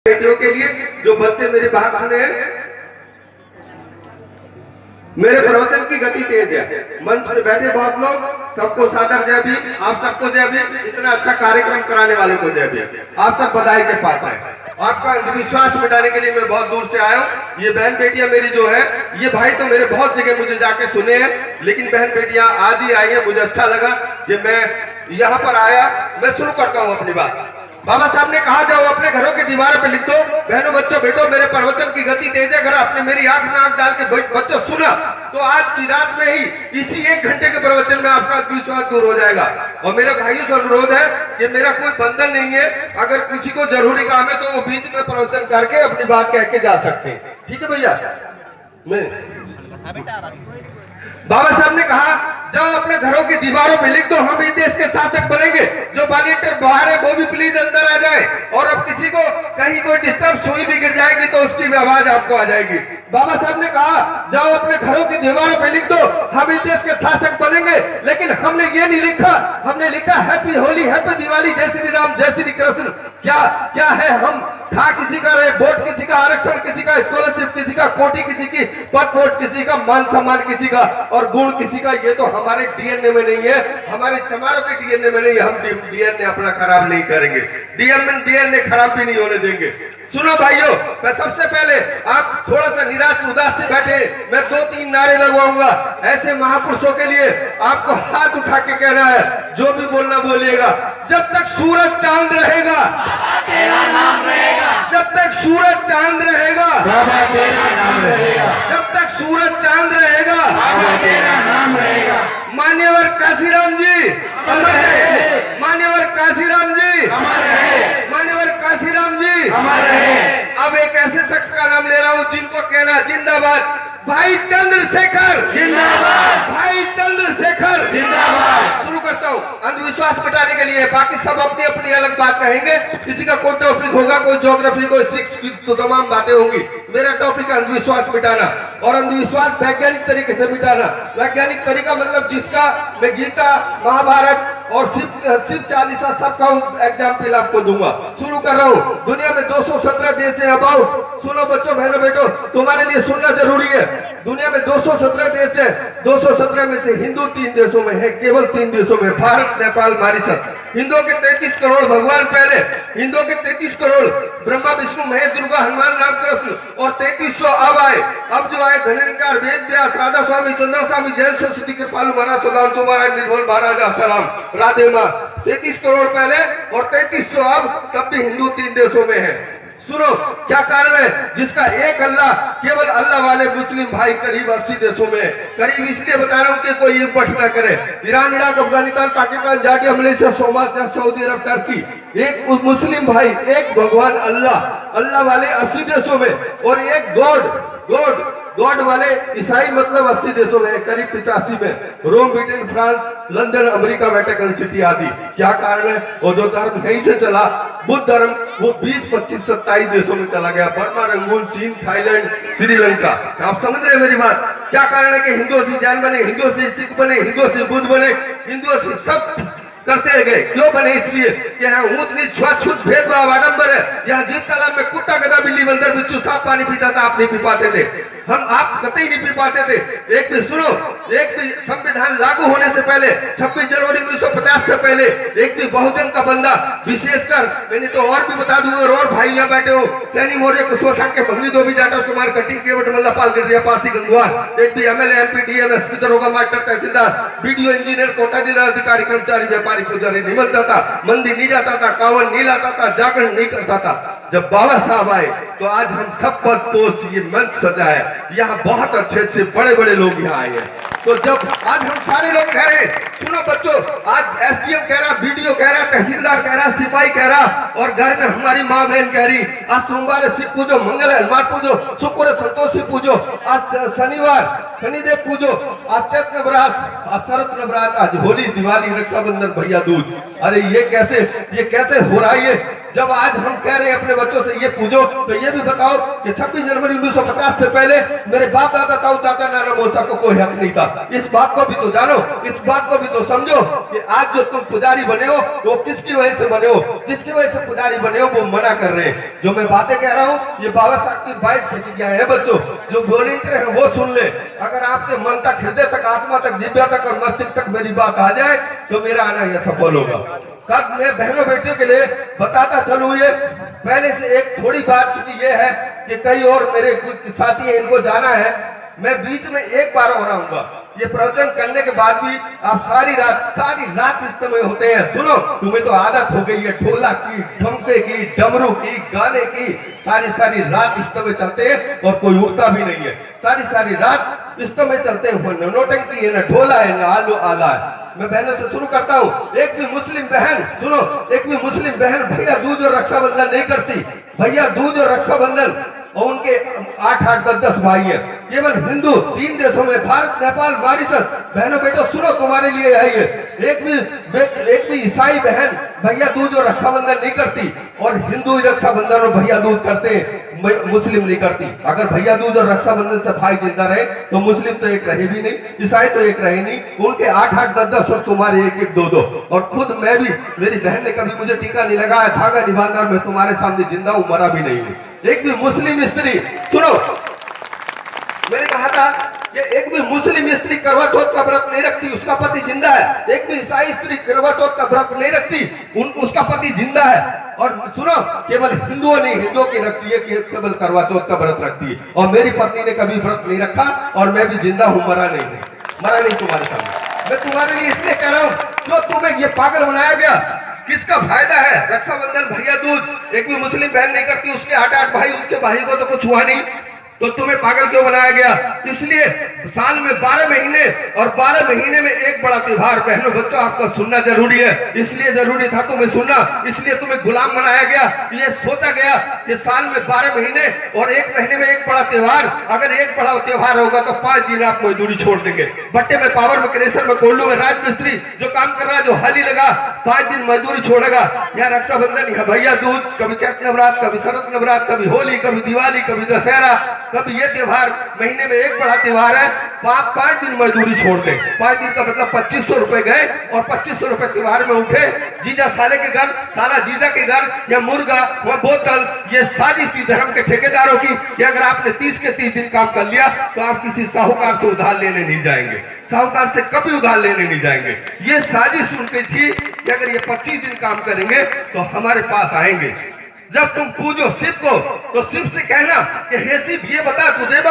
बेटियों के लिए जो बच्चे मेरी बात सुने हैं, मेरे प्रवचन की गति तेज है। मंच पे बैठे बहुत लोग, सबको सादर जय भीम। आप सबको जय भीम। इतना अच्छा कार्यक्रम कराने वाले को जय भीम। आप सब बधाई के पात्र हैं। आपका अंधविश्वास मिटाने के लिए मैं बहुत दूर से आया हूँ। ये बहन बेटियां मेरी जो है, ये भाई तो मेरे बहुत जगह मुझे जाके सुने हैं, लेकिन बहन बेटियां आज ही आई है। मुझे अच्छा लगा कि मैं यहाँ पर आया। मैं शुरू करता हूँ अपनी बात। बाबा साहब ने कहा, जाओ अपने घरों की दीवारों पे लिख दो, बहनों बच्चों बेटो मेरे प्रवचन की गति तेज है। अगर आपने मेरी आंख में आंख डाल के बच्चों सुना तो आज की रात में ही इसी 1 घंटे के प्रवचन में आपका विश्वास दूर हो जाएगा। और मेरे भाइयों से अनुरोध है कि मेरा कोई बंधन नहीं है। अगर किसी को जरूरी काम है तो वो बीच में प्रवचन करके अपनी बात कह के जा सकते हैं। ठीक है भैया। बाबा साहब ने कहा, जाओ अपने घरों की दीवारों पे लिख दो, हम इस देश के शासक बनेंगे। जो वॉलंटियर बाहर है वो भी प्लीज अंदर आ जाए। और अब किसी को कहीं कोई डिस्टर्ब सुई भी गिर जाएगी तो उसकी भी आवाज आपको आ जाएगी। बाबा साहब ने कहा, जाओ अपने घरों की दीवारों पे लिख दो, हम इस देश के शासक बनेंगे। लेकिन हमने ये नहीं लिखा, हमने लिखा हैप्पी होली, हैप्पी दिवाली, जय श्री राम, जय श्री कृष्ण। क्या है हम खा किसी का रहे, वोट किसी का, आरक्षण किसी का, स्कॉलरशिप किसी का, कोटी किसी की, पद वोट किसी का, मान सम्मान किसी का और गुण किसी का। ये तो हमारे डीएनए में नहीं है, हमारे चमारों के डीएनए में नहीं है। हम डीएनए अपना खराब नहीं करेंगे, डीएनए खराब भी नहीं होने देंगे। सुनो भाइयों, मैं सबसे पहले आप थोड़ा सा निराश उदास से बैठे, मैं 2-3 नारे लगवाऊंगा। ऐसे महापुरुषों के लिए आपको हाथ उठा के कहना है, जो भी बोलना बोलिएगा। जब तक सूरज चांद रहेगा तेरा नाम रहेगा, जब तक सूरज चांद रहेगा बाबा तेरा नाम रहेगा, जब तक सूरज चांद रहेगा बाबा तेरा नाम रहेगा। मान्यवर काशीराम जी अमर रहे, मान्यवर काशीराम जी अमर रहे, मान्यवर काशीराम जी अमर रहे। अब एक ऐसे शख्स का नाम ले रहा हूँ जिनको कहना जिंदाबाद, भाई चंद्रशेखर जिंदाबाद, भाई चंद्रशेखर जिंदाबाद। शुरू करता हूँ अंधविश्वास मिटाने के लिए। बाकी सब अपनी अपनी अलग बात कहेंगे। किसी का कोई टॉपिक होगा, कोई ज्योग्राफी, कोई सिक्स की, तो तमाम बातें होंगी। मेरा टॉपिक है अंधविश्वास मिटाना, और अंधविश्वास वैज्ञानिक तरीके से मिटाना। वैज्ञानिक तरीका मतलब जिसका मैं गीता, महाभारत और शिव चालीसा सबका एग्जाम्पल आपको दूंगा। शुरू कर रहा हूँ। दुनिया में 217 देश है। अबाउट सुनो बच्चों, बहनों बेटो, तुम्हारे लिए सुनना जरूरी है। दुनिया में 217 देश है। 217 में से हिंदू 3 देशों में है, केवल 3 देशों में, भारत, नेपाल, मॉरिशस। हिंदुओं के 33 करोड़ भगवान पहले, हिंदुओं के 33 करोड़ ब्रह्मा विष्णु महेश दुर्गा हनुमान राम कृष्ण, और 3300 अब आए। अब जो आए धननिकार, वेद व्यास, राधा स्वामी, चंद्र स्वामी, जैन सरस्वती, कृपालु महाराज, सुधांशु महाराज, निर्मल महाराज, आसाराम, राधे माँ। 33 करोड़ पहले और 3300 अब, तब भी हिंदू 3 देशों में है। सुनो क्या कारण है जिसका एक अल्लाह, केवल अल्लाह वाले मुस्लिम भाई करीब 80 देशों में। करीब इसलिए बता रहा हूँ कि कोई इकट्ठ न करे। Iran, Iraq, Afghanistan, Pakistan, Georgia, Malaysia, Somalia, Saudi Arab, Turkey, एक मुस्लिम भाई, एक भगवान अल्लाह वाले 80 देशों में, और एक गॉड वाले ईसाई मतलब 80 देशों में, करीब 85 में। Rome, Britain, France, London, America, Vatican City आदि। क्या कारण है? वो जो धर्म यहीं से चला, बुद्ध धर्म, वो 20, 25, 27 देशों में चला गया। बर्मा, रंगून, चीन, थाईलैंड, श्रीलंका। आप समझ रहे हैं मेरी बात? क्या कारण है कि हिंदुओं से जैन बने, हिंदुओं से सिख बने, हिंदुओं से बुद्ध बने, हिंदुओं से सब करते गए। क्यों बने? इसलिए कि यहाँ ऊंच नीच, छुआछूत, भेदभाव, आडंबर है। यहाँ जिस तालाब में कुत्ता, गधा, बिल्ली, बंदर, बिच्छू, सांप पानी पीता था, आप नहीं पी पाते थे। आप कतई नहीं पी पाते थे। एक भी सुनो, एक भी संविधान लागू होने से पहले, 26 जनवरी 1950 से पहले, एक भी बहुजन का बंदा, विशेषकर मैंने तो और भी बता दूंगा, और भाई यहाँ बैठे हो, सैनी मौर्य, कुशवा के भंगी, धोबी, जाटव, कुमार, कटिंग, केवट, मल्लापाल, गिरिया, पासी, गंगवार, एक भी एमएलए, एमपी, डीएम, एसपी, दरोगा, मास्टर, तहसीलदार, बीडीओ, इंजीनियर, कोटा जिला अधिकारी, कर्मचारी, व्यापारी, पुजारी नहीं मिलता था, मंदिर नहीं जाता था, कांवड़ नहीं लाता था, जागरण नहीं करता था। जब बाबा साहब आए तो आज हम सब पद पोस्ट, ये मंच सजा है। यहाँ बहुत अच्छे बड़े बड़े लोग यहाँ आए हैं। तो जब आज हम सारे लोग कह रहे, सुनो बच्चों, आज एसडीएम कह रहा, बीडीओ कह रहा, तहसीलदार कह रहा, सिपाही कह रहा, और घर में हमारी माँ बहन कह रही, आज सोमवार है शिव पूजो, मंगल है हनुमान पूजो, शुक्र है संतोषी पूजो, आज शनिवार शनिदेव पूजो, आज चैत्र नवरात्र, आज शरद नवरात्र, आज होली, दिवाली, रक्षाबंधन, भैया दूज। अरे ये कैसे हो रहा है? जब आज हम कह रहे हैं अपने बच्चों से ये पूजो, तो ये भी बताओ कि 26 जनवरी 1950 से पहले मेरे बाप दादा ताऊ चाचा नाना मोसा को कोई हक नहीं था। इस बात को भी तो जानो, इस बात को भी तो समझो कि आज जो तुम पुजारी बने हो वो किसकी वजह से बने हो, जिसकी वजह से पुजारी बने हो वो मना कर रहे हैं। जो मैं बातें कह रहा हूँ ये बाबा साहब की 22 प्रतिज्ञाएं हैं बच्चों, जो वॉलंटियर है वो सुन ले। अगर आपके मन तक, हृदय तक, आत्मा तक, जिब्या तक और मस्तिष्क तक मेरी बात आ जाए तो मेरा आना यह सफल होगा। तब मैं बहनों बेटियों के लिए बताता चलूं, ये पहले से एक थोड़ी बात, चूंकि ये है कि कई और मेरे कुछ साथी हैं इनको जाना है, मैं बीच में एक बार और आऊंगा। ये प्रवचन करने के बाद भी आप सारी रात इस्तेमाल होते हैं। सुनो, तुम्हें तो आदत हो गई है ढोलक की, ठुमके की, डमरू की, गाने की, सारी रात इस्तेमाल चलते हैं और कोई उठता भी नहीं है। सारी रात इस्तेमाल चलते हैं, न नोटंकी है, न ढोला है, न आलू आला है। मैं बहनों से शुरू करता हूँ। एक भी मुस्लिम बहन, सुनो, एक भी मुस्लिम बहन भैया दूज और रक्षाबंधन नहीं करती। भैया दूज और रक्षाबंधन, और उनके 8-8, 10-10 भाई हैं। केवल हिंदू 3 देशों में, भारत, नेपाल, मॉरिशस। बहनों बेटो सुनो, तुम्हारे लिए है ये। एक भी ईसाई बहन भैया दूज और रक्षाबंधन नहीं करती, और हिंदू रक्षाबंधन और भैया दूज करते हैं, मुस्लिम नहीं करती। अगर भैया दूज और रक्षाबंधन से भाई जिंदा रहे तो मुस्लिम तो एक रहे भी नहीं, ईसाई तो एक रहे नहीं। उनके 8-8, 10-10 और तुम्हारे 1-1, 2-2। और खुद मैं भी, मेरी बहन ने कभी मुझे टीका नहीं लगाया, धागा नहीं बांधा, मैं तुम्हारे सामने जिंदा हूं, मरा भी नहीं हूं। एक भी मुस्लिम स्त्री, सुनो, मैंने कहा था कि एक भी मुस्लिम स्त्री करवा चौथ का व्रत नहीं रखती, उसका पति जिंदा है। एक भी ईसाई स्त्री करवा चौथ का व्रत नहीं रखती, उसका पति जिंदा है। और सुनो, केवल हिंदुओं नहीं, हिंदुओं की रखती है, केवल करवा चौथ का व्रत रखती है। और मेरी पत्नी ने कभी व्रत नहीं रखा, और मैं भी जिंदा हूं, मरा नहीं तुम्हारे सामने। मैं तुम्हारे लिए इसलिए कह रहा हूं, क्यों तुम्हें ये पागल बनाया गया? किसका फायदा है? रक्षाबंधन, भैया दूज एक भी मुस्लिम बहन नहीं करती, उसके 8-8 भाई, उसके भाई को तो कुछ हुआ नहीं, तो तुम्हें पागल क्यों बनाया गया? इसलिए साल में 12 महीने, और 12 महीने में एक बड़ा त्योहार, बहनों बच्चों आपको सुनना जरूरी है। इसलिए जरूरी था तुम्हें सुनना, इसलिए तुम्हें गुलाम बनाया गया। ये सोचा गया कि साल में 12 महीने और 1 महीने में एक बड़ा त्योहार, अगर एक बड़ा त्योहार होगा तो 5 दिन आप मजदूरी छोड़ देंगे। भट्टे में, पावर में, क्रेशर में, कोल्लू में राजमिस्त्री जो काम कर रहा है, जो हाली लगा, 5 दिन मजदूरी छोड़ेगा। यहाँ रक्षाबंधन, यहाँ भैया दूज, कभी चैत नवरात्र, कभी शरद नवरात्र, कभी होली, कभी दिवाली, कभी दशहरा, कभी ये त्योहार, महीने में एक बड़ा त्योहार है, 5 दिन मजदूरी छोड़ दे। 5 दिन का मतलब 2500 रुपए गए, और 2500 रुपए त्योहार में उठे। जीजा साले के घर, साला जीजा के घर, या मुर्गा, वह बोतल, ये साजिश थी धर्म के ठेकेदारों की कि अगर आपने 30 के 30 दिन काम कर लिया तो आप किसी साहूकार से उधार लेने नहीं जाएंगे, साहूकार से कभी उधार लेने नहीं जाएंगे। ये साजिश उनकी थी कि अगर ये 25 दिन काम करेंगे तो हमारे पास आएंगे। जब तुम पूजो शिव को तो शिव से कहना कि हे शिव, ये बता, तू देव,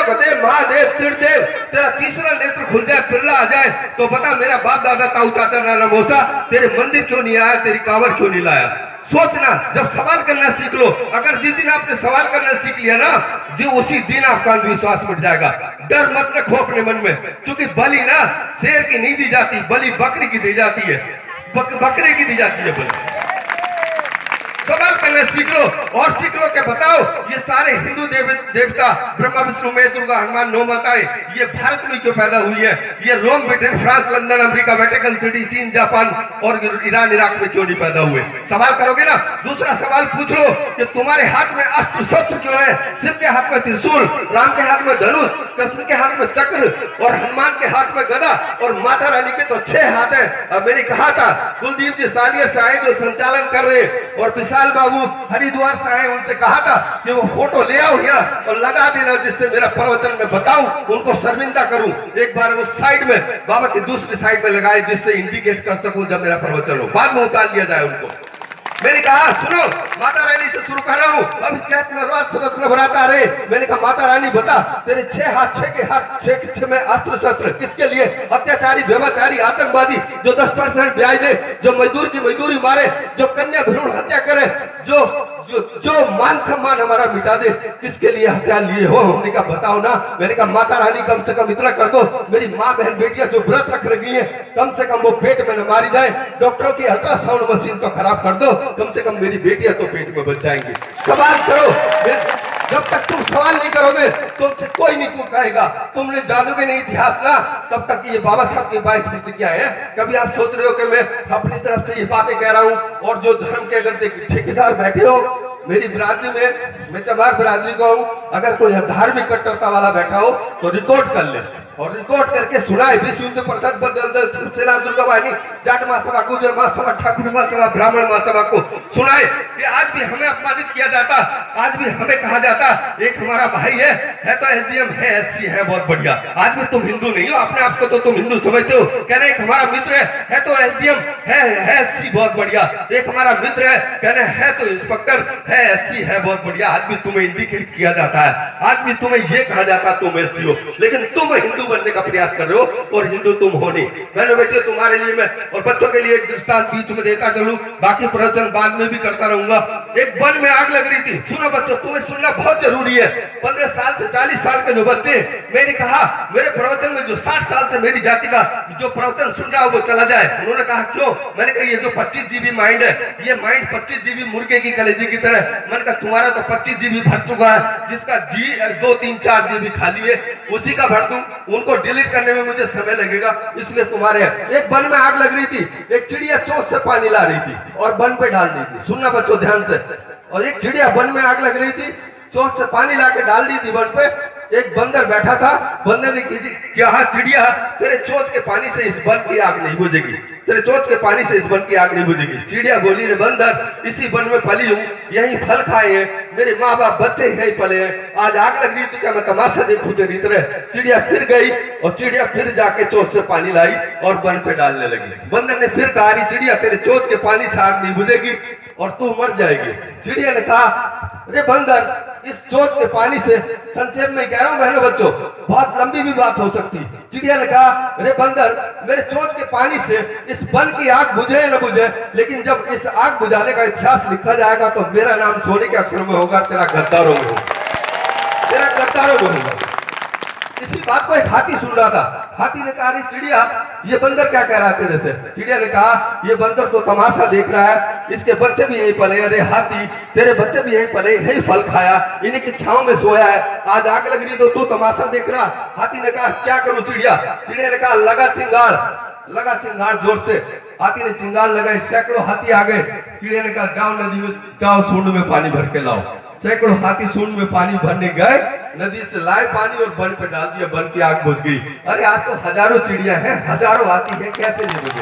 महादेव, त्रिदेव, तेरा तीसरा नेत्र खुल जाए, बिरला आ जाए, तो बता मेरा बाप दादा ताऊ चाचा नाना मोसा तेरे मंदिर क्यों नहीं आया, तेरी कांवर क्यों नहीं लाया? सोचना, जब सवाल करना सीख लो, अगर जिस दिन आपने सवाल करना सीख लिया ना जी, उसी दिन आपका अंधविश्वास मिट जाएगा। डर मत रखो अपने मन में, क्योंकि बलि ना शेर की नहीं दी जाती, बलि बकरी की दी जाती है, बकरे की दी जाती है बलि। सवाल करना सीख लो, और सीख लो कि बताओ ये सारे हिंदू देवता ब्रह्मा विष्णु महेश दुर्गा हनुमान 9 माताएं ये भारत में क्यों पैदा हुई है? ये Rome, Britain, France, London, America, Vatican City, चीन, जापान और ईरान, इराक में क्यों नहीं पैदा हुए? सवाल करोगे ना। दूसरा सवाल पूछ लो कि तुम्हारे हाथ में अस्त्र शस्त्र क्यों है? शिव के हाथ में त्रिशूल, राम के हाथ में धनुष, कृष्ण के हाथ में चक्र, और हनुमान के हाथ में गदा, और माता रानी के तो 6 हाथ है। अब मैंने कहा था कुलदीप जी सालियर से आए जो संचालन कर रहे, और विशाल बाबू हरिद्वार से आए, उनसे कहा था कि वो फोटो ले आओ यहाँ और लगा देना, जिससे मेरा प्रवचन में बताऊं, उनको शर्मिंदा करूं। एक बार वो साइड में, बाबा की दूसरी साइड में लगाए, जिससे इंडिकेट कर सकूं जब मेरा प्रवचन हो, बाद में उतार लिया जाए उनको। मैंने कहा सुनो, माता रानी से शुरू कर रहा हूँ, अब चैत नवरात्र, शरद नवरात्र आ रहे। मैंने कहा माता रानी बता, तेरे 6 हाथ, 6 के हाथ, 6 में अस्त्र शस्त्र किसके लिए? अत्याचारी, व्यभिचारी, आतंकवादी, जो 10% ब्याज दे, जो मजदूर की मजदूरी मारे, जो कन्या भ्रूण हत्या करे, जो मान सम्मान हमारा मिटा दे, किसके लिए हत्या लिए हो? हमने कहा बताओ ना। मैंने कहा माता रानी कम से कम इतना कर दो, मेरी माँ बहन बेटियां जो व्रत रख रही हैं, कम से कम वो पेट में न मारी जाए। डॉक्टरों की अल्ट्रासाउंड मशीन तो खराब कर दो, कम से कम मेरी बेटियां तो पेट में बच जाएंगी। सवाल करो। जब तक तुम सवाल नहीं करोगे तुमसे कोई नहीं कहेगा। तुमने जानोगे नहीं इतिहास ना, तब तक ये बाबा साहब की 22 प्रतिज्ञा है। कभी आप सोच रहे हो कि मैं अपनी तरफ से ये बातें कह रहा हूँ, और जो धर्म के अगर ठेकेदार बैठे हो मेरी बिरादरी में, मैं चमार बिरादरी का हूँ, अगर कोई धार्मिक कट्टरता वाला बैठा हो तो रिकॉर्ड कर ले और रिकॉर्ड करके सुनाए। विश्व हिंदू परिषद शिवसेना दुर्गा वाहिनी जाट महासभा, गुजर महासभा, ठाकुर महासभा, ब्राह्मण महासभा को सुनाए कि आज भी हमें अपमानित किया जाता, आज भी हमें कहा जाता एक हमारा भाई है तो एसडीएम है, एससी है, बहुत बढ़िया। आज भी तुम हिंदू नहीं हो, अपने आप को तो तुम हिंदू समझते हो। कह रहे एक हमारा मित्र है तो एसडीएम है एससी, बहुत बढ़िया। एक हमारा मित्र है, कह रहे है तो इंस्पेक्टर है, एससी है, बहुत बढ़िया। आज भी तुम्हें इंडिकेट किया जाता है, आज भी तुम्हें यह कहा जाता तुम एससी हो, लेकिन तुम हिंदू बनने का प्रयास कर रहे हो और हिंदू तुम हो नहीं। बहनों बेटियों, तुम्हारे लिए मैं और बच्चों के लिए एक दृष्टांत बीच में देता चलूं, बाकी प्रवचन बाद में भी करता रहूंगा। एक वन में आग लग रही थी। सुनो बच्चों, तुम्हें सुनना बहुत जरूरी है। 15 साल से 40 साल के जो बच्चे, मैंने कहा मेरे प्रवचन में जो 60 साल से मेरी जाति का जो प्रवचन सुन रहा है वो चला जाए। उन्होंने कहा क्यों? मैंने कहा ये जो 25 जीबी माइंड है, ये माइंड 25 जीबी मुर्गे की कलेजी की तरह। मैंने कहा तुम्हारा तो 25 जीबी भर चुका है, जिसका जी 2, 3, 4 जीबी खाली है, उसी का भर दूं। उनको डिलीट करने में मुझे समय लगेगा, इसलिए तुम्हारे। एक वन में आग लग रही थी, एक चिड़िया चोंच से पानी ला रही थी और वन पे डाल रही थी। सुनना बच्चों ध्यान से। और एक चिड़िया वन में आग लग रही थी, चोंच से पानी ला के डाल दी थी वन पे। एक बंदर बैठा था, बंदर ने कहा चिड़िया तेरे चोंच के पानी से इस वन की आग नहीं बुझेगी, तेरे चोंच के पानी से इस वन की आग नहीं बुझेगी। चिड़िया बोली रे बंदर, इसी वन में पली हूँ, यही फल खाए हैं, मेरे माँ बाप बच्चे यही पले हैं, आज आग लग रही थी क्या मैं तमाशा देखूं तेरी तरह। चिड़िया फिर गई और चिड़िया फिर जाके चोंच से पानी लाई और वन पे डालने लगी। बंदर ने फिर कहा री चिड़िया तेरे चोंच के पानी से आग नहीं बुझेगी और तू मर जाएगी। चिड़िया ने कहा अरे बंदर, इस चोंच के पानी से, संक्षेप में कह रहा हूं बहनों बच्चों, बहुत लंबी भी बात हो सकती है। चिड़िया ने कहा अरे बंदर, मेरे चोंच के पानी से इस वन की आग बुझे न बुझे, लेकिन जब इस आग बुझाने का इतिहास लिखा जाएगा तो मेरा नाम सोने के अक्षरों में होगा, तेरा गद्दारों में होगा, तेरा गद्दारों में होगा। इसी बात को एक हाथी सुन रहा था। हाथी ने कहा चिड़िया ये बंदर क्या कह रहा है तेरे से? चिड़िया ने कहा ये बंदर तो तमाशा देख रहा है, इसके बच्चे भी यही पले। अरे हाथी, तेरे बच्चे भी यही पले, यही फल खाया, इन्हीं की छांव में सोया है, आज आग लग रही तो तू तमाशा देख रहा। हाथी ने कहा क्या करूं चिड़िया? चिड़िया ने कहा लगा चिंगार, लगा चिंगार जोर से। हाथी ने चिंगार लगाई, सैकड़ों हाथी आ गए। चिड़िया ने कहा जाओ नदी में, जाओ सूंड में पानी भर के लाओ। सैकड़ों हाथी सूंड में पानी भरने गए, नदी से लाए पानी और वन पे डाल दिया, वन की आग बुझ गई। अरे आज तो हजारों चिड़िया हैं, हजारों हाथी हैं, कैसे नहीं बुझेंगे?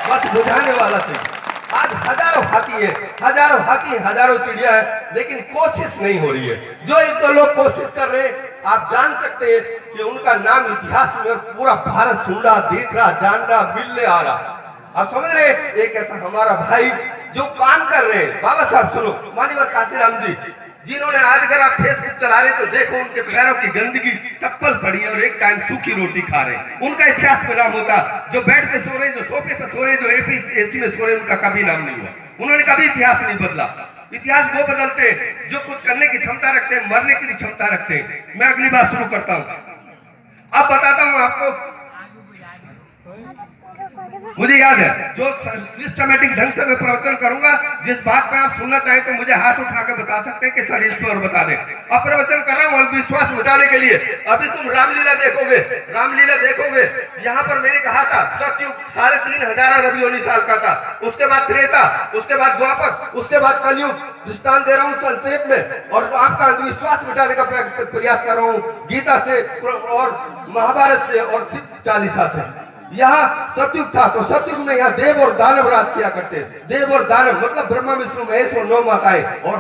बस बुझाने वाला चाहिए। आज हजारों हाथी है, हजारों हाथी, हजारों चिड़िया है, लेकिन कोशिश नहीं हो रही है। जो एक दो लोग कोशिश कर रहे हैं, आप जान सकते हैं कि उनका नाम इतिहास में पूरा भारत सुन रहा, देख रहा, जान रहा, मिलने आ रहा। आप समझ रहे? एक ऐसा हमारा भाई जो काम कर रहे हैं। बाबा साहब सुनो, माननीय काशीराम जी, जिन्होंने आज अगर आप फेसबुक चला रहे तो देखो उनके पैरों की गंदगी, चप्पल पड़ी है और एक टाइम सूखी रोटी खा रहे हैं। उनका इतिहास में नाम होता। जो बेड पे सो रहे, जो सोफे पे सो रहे, जो एसी में सो रहे, उनका कभी नाम नहीं हुआ। उन्होंने कभी इतिहास नहीं बदला। इतिहास वो बदलते जो कुछ करने की क्षमता रखते हैं, मरने की भी क्षमता रखते हैं। मैं अगली बात शुरू करता हूँ। अब बताता हूँ आपको, मुझे याद है जो सिस्टमैटिक ढंग से मैं प्रवचन करूंगा, जिस बात पे आप सुनना चाहें तो मुझे हाथ उठा के बता सकते हैं कि सर इस पर और बता दें। अब प्रवचन कर रहा हूं विश्वास मिटाने के लिए। अभी तुम रामलीला देखोगे, रामलीला देखोगे। यहाँ पर मैंने कहा था सतयुग 3500 रबी साल का था, उसके बाद त्रेता, उसके बाद द्वापर, उसके बाद कलयुग। दृष्टांत दे रहा हूँ संक्षेप में और आपका अंधविश्वास मिटाने का प्रयास कर रहा हूँ गीता से और महाभारत से और शिव चालीसा से। यहाँ सतयुग था तो सतयुग में यहाँ देव और दानव राज किया करते। देव और दानव मतलब ब्रह्मा विष्णु महेश और 9 माताएं, और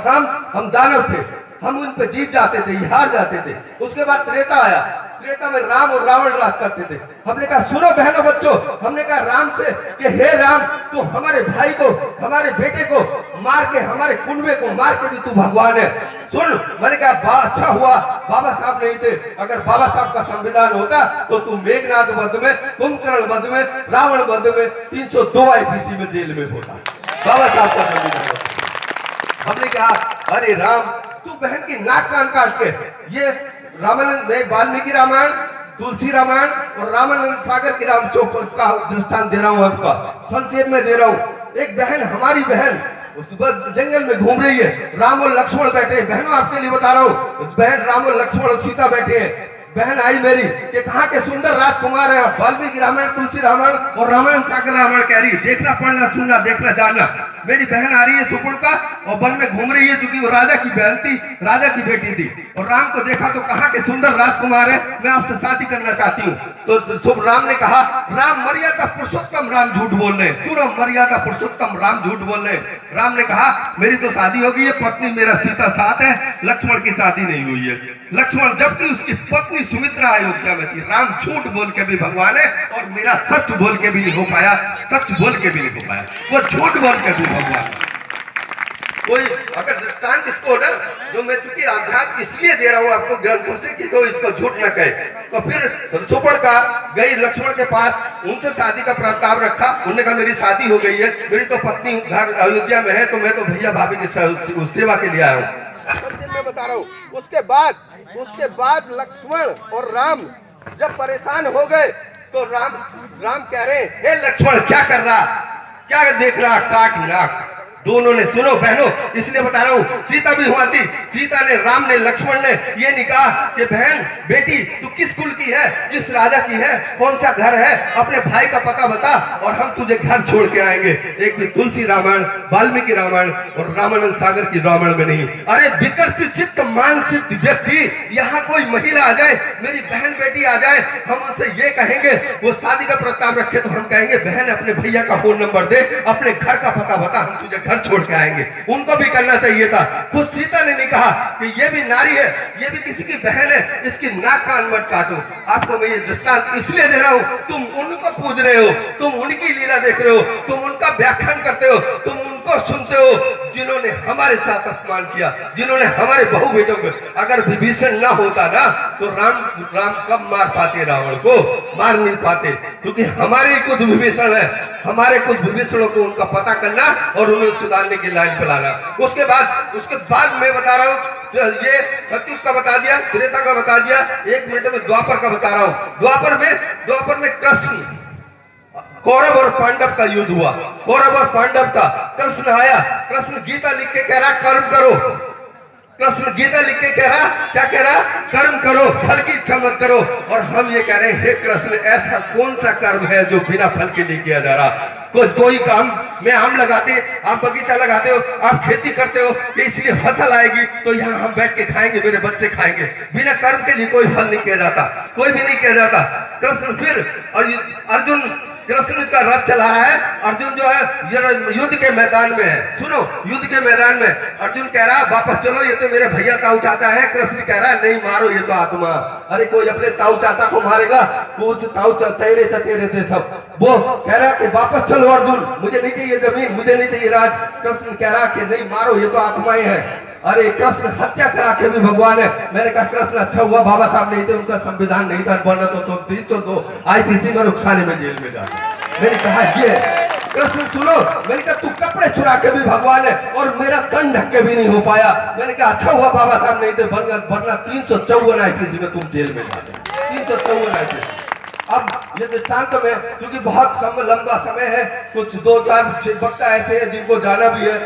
हम दानव थे। हम उन पे जीत जाते थे, हार जाते थे। उसके बाद त्रेता आया, त्रेता में राम और रावण राज करते थे। हमने कहा सुनो बहनों बच्चों, हमने कहा राम से कि हे राम, तू हमारे भाई को, हमारे बेटे को मार के, हमारे कुनबे को मार के भी तू भगवान है। सुन, मैंने कहा अच्छा हुआ बाबा साहब नहीं थे। अगर बाबा साहब का संविधान होता तो तू मेघनाथ वध में, कुंभकर्ण वध में, रावण वध में 302 आईपीसी में जेल में होता। बाबा साहब का संविधान। हमने कहा अरे राम, तू बहन की नाक कान काट के, ये रामानंद में वाल्मीकि रामायण, तुलसी रामायण और रामानंद सागर की राम चौक का दृष्टांत दे रहा हूं, आपका संक्षेप में दे रहा हूं। एक बहन, हमारी बहन उस जंगल में घूम रही है, राम और लक्ष्मण बैठे हैं। बहनों आपके लिए बता रहा हूँ, बहन राम और लक्ष्मण और सीता बैठे हैं। बहन आई मेरी कि कहाँ के सुंदर राजकुमार है, वाल्मीकि रामायण, तुलसी रामायण और रामायण सागर रामायण कह रही है, देखना पढ़ना सुनना देखना जानना। मेरी बहन आ रही है सुपुर्णा और वन में घूम रही है, क्योंकि वो राजा की बहन थी, राजा की बेटी थी। और राम को देखा तो कहा के सुंदर राजकुमार है, मैं आपसे शादी करना चाहती हूँ। तो राम ने कहा, राम मर्यादा पुरुषोत्तम राम झूठ बोल रहे, सुनो मर्यादा पुरुषोत्तम राम झूठ बोल रहे। राम ने कहा, मेरी तो शादी हो गई है, पत्नी मेरा सीता साथ है, लक्ष्मण की शादी नहीं हुई है। लक्ष्मण जबकि उसकी पत्नी सुमित्रा अयोध्या में थी। राम झूठ बोल के भी भगवान है और मेरा सच बोल के भी नहीं हो पाया, सच बोल के भी नहीं हो पाया, वो झूठ बोल के भी भगवान। कोई अगर दृष्टांत इसको ना, जो मैं चूंकि अध्यात्म इसलिए दे रहा हूं आपको ग्रंथों से कि कोई इसको झूठ न कहे, तो फिर सुपर्णा गई लक्ष्मण के पास, उनसे शादी का प्रस्ताव रखा। उन्होंने कहा मेरी शादी हो गई है, मेरी तो पत्नी घर अयोध्या में है, तो मैं तो भैया भाभी की सेवा के लिए आया हूँ। मैं बता रहा हूँ। उसके बाद लक्ष्मण और राम जब परेशान हो गए तो राम कह रहे हैं, हे लक्ष्मण क्या कर रहा, क्या देख रहा, काट नाक। दोनों ने, सुनो बहनों इसलिए बता रहा हूं, सीता भी हुआ थी। सीता ने, राम ने, लक्ष्मण ने ये नहीं कहा कि बहन बेटी तू किस कुल की है, किस राजा की है, कौन सा घर है, अपने भाई का पता बता और हम तुझे घर छोड़ के आएंगे। एक भी तुलसी रामायण, वाल्मीकि रामायण और रामानंद सागर की रामायण में नहीं। अरे विकृत चित्त मानसिक व्यक्ति, यहाँ कोई महिला आ जाए, मेरी बहन बेटी आ जाए, हम उनसे ये कहेंगे, वो शादी का प्रस्ताव रखे तो हम कहेंगे बहन अपने भैया का फोन नंबर दे, अपने घर का पता बता, हम तुझे घर छोड़ के आएंगे। उनको भी करना चाहिए था। खुद सीता ने नहीं कहा कि ये भी नारी है, ये भी किसी की बहन है, इसकी नाक कान मत काटो। आपको मैं ये दृष्टांत इसलिए दे रहा हूं, तुम उनको पूज रहे हो, तुम उनकी लीला देख रहे हो, तुम उनका व्याख्यान करते हो, तुम उनको सुनते हो जिन्होंने हमारे साथ अपमान किया, जिन्होंने हमारे बहु बेटों को। अगर विभीषण ना होता ना तो राम कब मार पाते, रावण को मार नहीं पाते, क्योंकि हमारे कुछ विभीषण है, हमारे कुछ विभीषणों को उनका पता करना और उन्हें सुधारने की लाइन पे लाना। उसके बाद मैं बता रहा हूँ, ये सतयुग का बता दिया, त्रेता का बता दिया, 1 मिनट में द्वापर का बता रहा हूँ। द्वापर में कृष्ण, कौरव और पांडव का युद्ध हुआ, कौरव और पांडव का। कृष्ण आया, कृष्ण गीता लिख के कह रहा कर्म करो, कृष्ण गीता लिख के कह रहा, क्या कह रहा, कर्म करो, फल की इच्छा मत करो। और हम ये कह रहे हैं, हे कृष्ण ऐसा कौन सा कर्म है जो बिना फल के नहीं किया जा रहा। कोई काम में आम लगाते, आप बगीचा लगाते हो, आप खेती करते हो, कि इसलिए फसल आएगी तो यहाँ हम बैठ के खाएंगे, मेरे बच्चे खाएंगे। बिना कर्म के लिए कोई फल नहीं किया जाता, कोई भी नहीं किया जाता। कृष्ण फिर अर्जुन, कृष्ण का रथ चला रहा है, अर्जुन जो है युद्ध के मैदान में है। सुनो, युद्ध के मैदान में अर्जुन कह रहा वापस चलो, ये तो मेरे भैया ताऊ चाचा है। कृष्ण कह रहा नहीं मारो, ये तो आत्मा। अरे कोई अपने ताऊ चाचा को मारेगा, कुछ ताऊ तेरे चचेरे थे सब। वो कह रहा कि वापस चलो अर्जुन, मुझे नहीं चाहिए जमीन, मुझे नहीं चाहिए राज। कृष्ण कह रहा कि नहीं मारो, ये तो आत्माएं हैं। अरे कृष्ण हत्या करा के भी भगवान है। मैंने कहा कृष्ण अच्छा हुआ बाबा साहब नहीं थे, उनका संविधान नहीं था, बनना तो आईपीसी में रुखसाने में जेल में जाता। मैंने कहा ये कृष्ण सुनो, मैंने कहा तू कपड़े चुरा के भी भगवान है और मेरा तन ढक के भी नहीं हो पाया। मैंने कहा अच्छा हुआ बाबा साहब नहीं थे, वरना 354 आईपीसी में तुम जेल में जाते, 354 आईपीसी। अब ये दृष्टांत में क्योंकि बहुत लंबा समय है, कुछ 2-4 वक्ता ऐसे हैं जिनको जाना भी है।